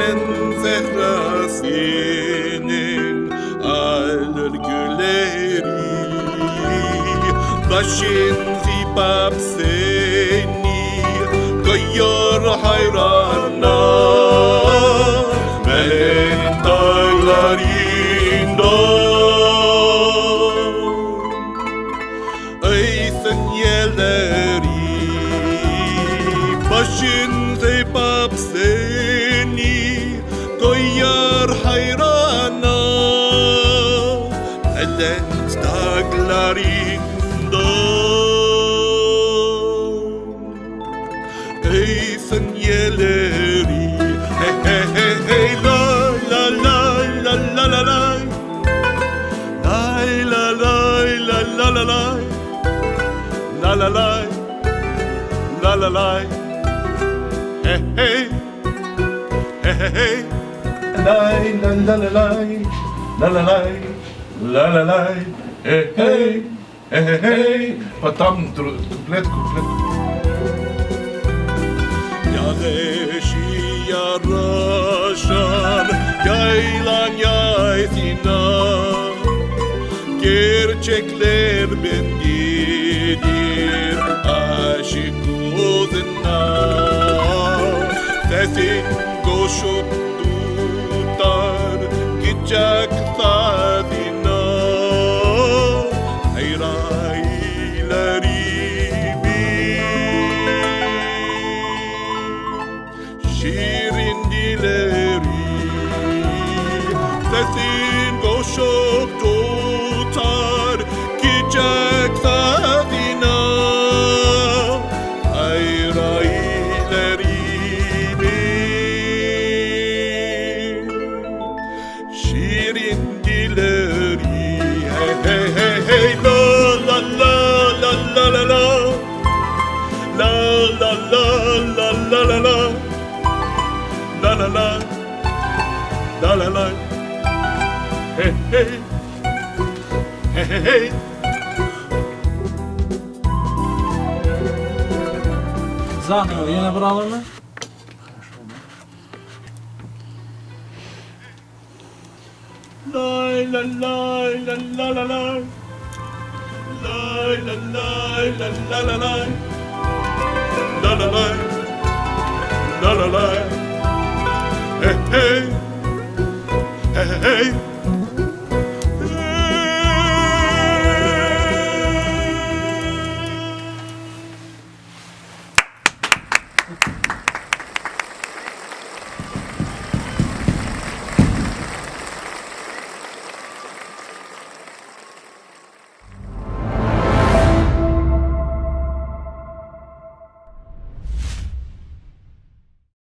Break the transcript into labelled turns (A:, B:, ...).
A: Çemen zehrasının alır güleri, başın zibap seni koyuyor hayrana. Melek dağlarında aysan yerleri, başın zibap seni koyuyor hayrana. Melek dağlarında aysan yerleri, hey hey hey hey, la la la la la la la, la la la la la la la, la la la la la la, hey hey hey hey hey, la la la la la, la la la la la la, hey hey hey hey hey. Patam kuplet kuplet. Yareşi yaraşar yaylan yaysina, gerçekler bengidir aşık uzuna. Sesin koşup tutar gidecek sadina, şirin dileri, sesin koşup tutar gidecek sadina, hayrailerimin şirin dileri, hey hey hey hey, la la la la la la la, la la la la la la la, la la la la la la, hey hey hey hey hey.
B: Zanıyor yine buralarını.
A: Lay la lay la la la lay, lay la lay la la la lay, la la lay la la lay, hey hey hey hey hey.